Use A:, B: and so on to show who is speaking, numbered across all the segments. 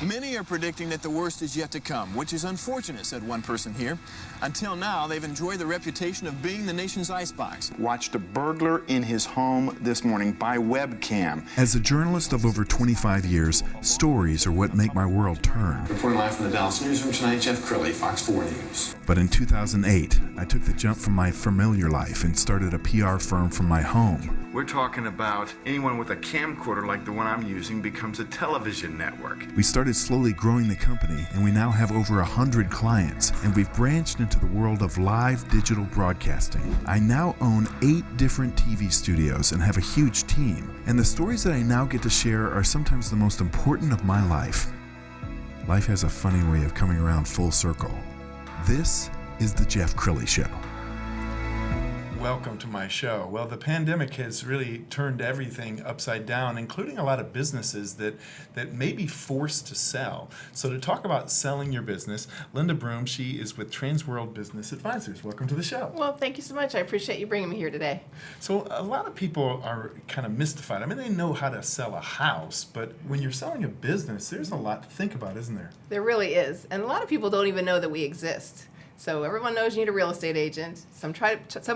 A: Many are predicting that the worst is yet to come, which is unfortunate, said one person here. Until now, they've enjoyed the reputation of being the nation's icebox.
B: Watched a burglar in his home this morning by webcam.
C: As a journalist of over 25 years, stories are what make my world turn.
A: Reporting live from the Dallas newsroom tonight, Jeff Crilley, Fox 4 News.
C: But in 2008, I took the jump from my familiar life and started a PR firm from my home.
B: We're talking about anyone with a camcorder like the one I'm using becomes a television network.
C: We started slowly growing the company, and we now have over 100 clients, and we've branched into the world of live digital broadcasting. I now own 8 different TV studios and have a huge team, and the stories that I now get to share are sometimes the most important of my life. Life has a funny way of coming around full circle. This is the Jeff Crilley Show.
D: Welcome to my show. Well, the pandemic has really turned everything upside down, including a lot of businesses that may be forced to sell. So to talk about selling your business, Linda Broom, she is with Transworld Business Advisors. Welcome to the show.
E: Well, thank you so much. I appreciate you bringing me here today.
D: So a lot of people are kind of mystified. I mean, they know how to sell a house, but when you're selling a business, there's a lot to think about, isn't there?
E: There really is. And a lot of people don't even know that we exist. So everyone knows you need a real estate agent. Some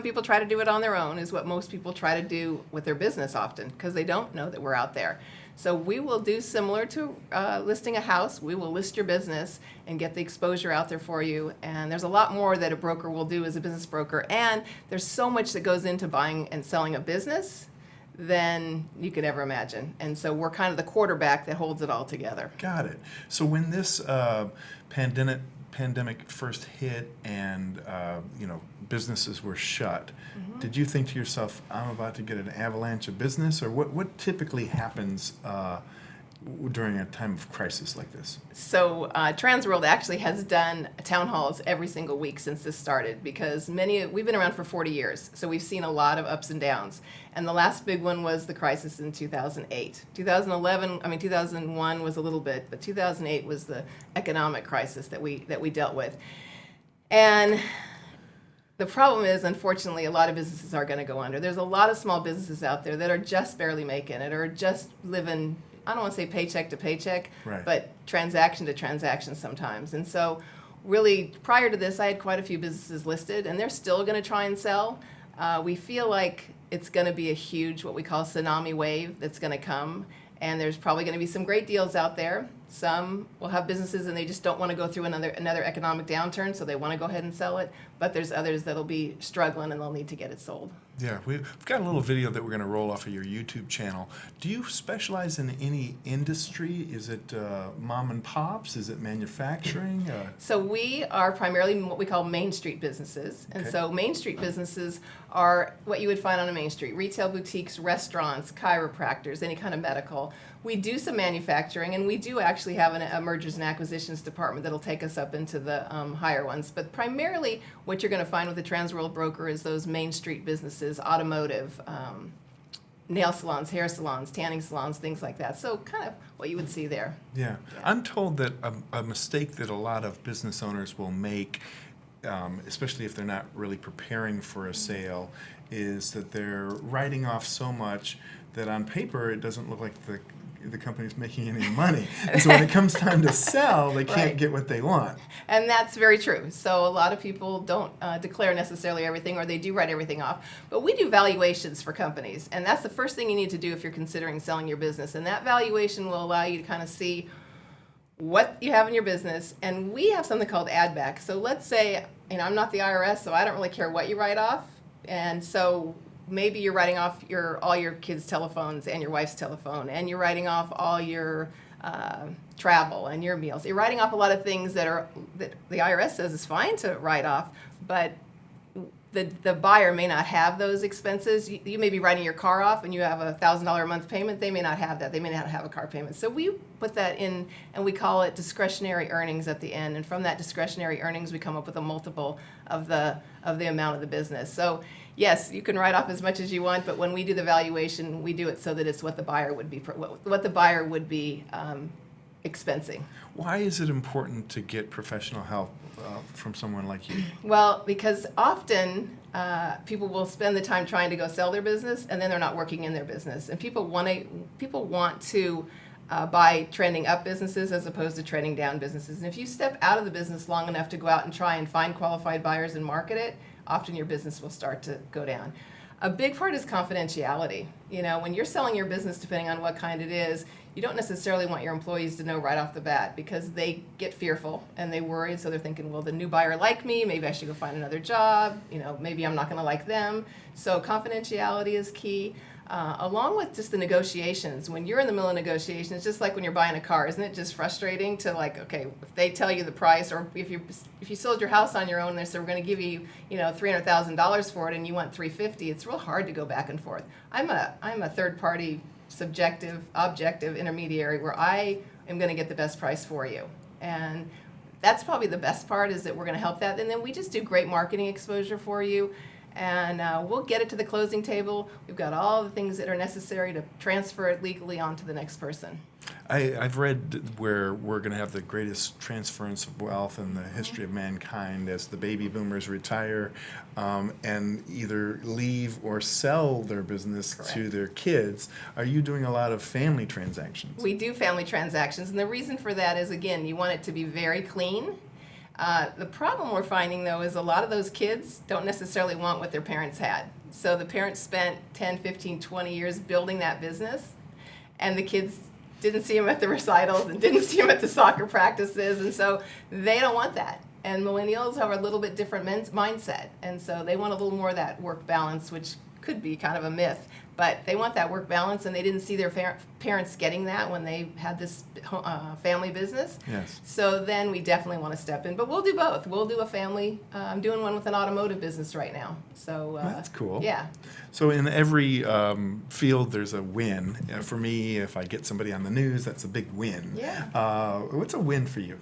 E: people try to do it on their own, is what most people try to do with their business often, because they don't know that we're out there. So we will do similar to listing a house. We will list your business and get the exposure out there for you. And there's a lot more that a broker will do as a business broker. And there's so much that goes into buying and selling a business than you could ever imagine. And so we're kind of the quarterback that holds it all together.
D: Got it. So when this pandemic first hit and businesses were shut, did you think to yourself, I'm about to get an avalanche of business? Or what typically happens during a time of crisis like this?
E: So Transworld actually has done town halls every single week since this started, because we've been around for 40 years, so we've seen a lot of ups and downs. And the last big one was the crisis in 2008. 2001 was a little bit, but 2008 was the economic crisis that we dealt with. And the problem is, unfortunately, a lot of businesses are going to go under. There's a lot of small businesses out there that are just barely making it, or just living, I don't want to say paycheck to paycheck,
D: right,
E: but transaction to transaction sometimes. And so really, prior to this, I had quite a few businesses listed, and they're still going to try and sell. We feel like it's going to be a huge, what we call tsunami wave that's going to come, and there's probably going to be some great deals out there. Some will have businesses and they just don't want to go through another economic downturn, so they want to go ahead and sell it. But there's others that'll be struggling and they'll need to get it sold.
D: Yeah, we've got a little video that we're going to roll off of your YouTube channel. Do you specialize in any industry? Is it mom and pops? Is it manufacturing?
E: So we are primarily what we call Main Street businesses. And so Main Street businesses are what you would find on a main street: retail boutiques, restaurants, chiropractors, any kind of medical. We do some manufacturing, and we do actually have a mergers and acquisitions department that'll take us up into the higher ones. But primarily what you're going to find with the Transworld broker is those Main Street businesses: automotive, nail salons, hair salons, tanning salons, things like that. So kind of what you would see there.
D: Yeah. I'm told that a mistake that a lot of business owners will make, especially if they're not really preparing for a sale, is that they're writing off so much that on paper it doesn't look like the company's making any money. And so when it comes time to sell, they can't get what they want.
E: And that's very true. So a lot of people don't declare necessarily everything, or they do write everything off. But we do valuations for companies, and that's the first thing you need to do if you're considering selling your business. And that valuation will allow you to kind of see what you have in your business. And we have something called add back. So let's say, I'm not the IRS, so I don't really care what you write off. And so maybe you're writing off all your kids' telephones and your wife's telephone, and you're writing off all your travel and your meals. You're writing off a lot of things that the IRS says is fine to write off, but the buyer may not have those expenses. You may be writing your car off and you have a $1,000 a month payment. They may not have that. They may not have a car payment. So we put that in, and we call it discretionary earnings at the end. And from that discretionary earnings, we come up with a multiple of the amount of the business. So yes, you can write off as much as you want, but when we do the valuation, we do it so that it's what the buyer would be expensing.
D: Why is it important to get professional help from someone like you?
E: Well, because often people will spend the time trying to go sell their business, and then they're not working in their business. And people want to buy trending up businesses as opposed to trending down businesses. And if you step out of the business long enough to go out and try and find qualified buyers and market it, often your business will start to go down. A big part is confidentiality. You know, when you're selling your business, depending on what kind it is, you don't necessarily want your employees to know right off the bat because they get fearful and they worry. So they're thinking, will the new buyer like me? Maybe I should go find another job. You know, maybe I'm not going to like them. So confidentiality is key. Along with just the negotiations. When you're in the middle of negotiations, just like when you're buying a car, isn't it just frustrating to like, okay, if they tell you the price, or if you sold your house on your own and they said we're going to give you, $300,000 for it, and you want $350,000, it's real hard to go back and forth. I'm a third party, subjective, objective intermediary where I am going to get the best price for you, and that's probably the best part, is that we're going to help that, and then we just do great marketing exposure for you. And we'll get it to the closing table. We've got all the things that are necessary to transfer it legally on to the next person.
D: I've read where we're going to have the greatest transference of wealth in the history of mankind as the baby boomers retire and either leave or sell their business to their kids. Are you doing a lot of family transactions?
E: We do family transactions, and the reason for that is, again, you want it to be very clean. The problem we're finding, though, is a lot of those kids don't necessarily want what their parents had. So the parents spent 10, 15, 20 years building that business, and the kids didn't see them at the recitals and didn't see them at the soccer practices, and so they don't want that. And millennials have a little bit different mindset, and so they want a little more of that work balance, which could be kind of a myth. But they want that work balance, and they didn't see their parents getting that when they had this family business.
D: Yes.
E: So then we definitely want to step in. But we'll do both. We'll do a family. I'm doing one with an automotive business right now. So
D: that's cool.
E: Yeah.
D: So in every field, there's a win. For me, if I get somebody on the news, that's a big win.
E: Yeah.
D: What's a win for you?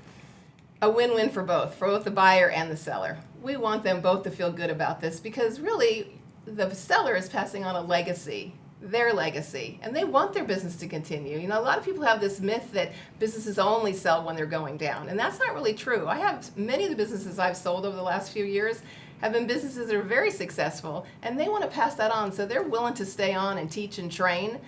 E: A win-win for both the buyer and the seller. We want them both to feel good about this, because really, the seller is passing on a legacy, their legacy, and they want their business to continue. A lot of people have this myth that businesses only sell when they're going down, and that's not really true. I have many of the businesses I've sold over the last few years have been businesses that are very successful, and they want to pass that on, so they're willing to stay on and teach and train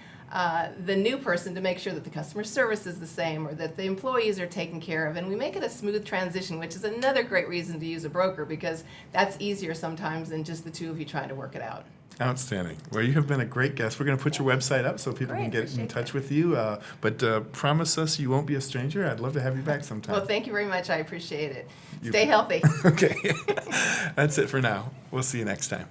E: the new person to make sure that the customer service is the same, or that the employees are taken care of, and we make it a smooth transition, which is another great reason to use a broker, because that's easier sometimes than just the two of you trying to work it out.
D: Outstanding. Well, you have been a great guest. We're going to put your website up so people can get in touch with you, but promise us you won't be a stranger. I'd love to have you back sometime.
E: Well, thank you very much. I appreciate it. Stay healthy.
D: Okay. That's it for now. We'll see you next time.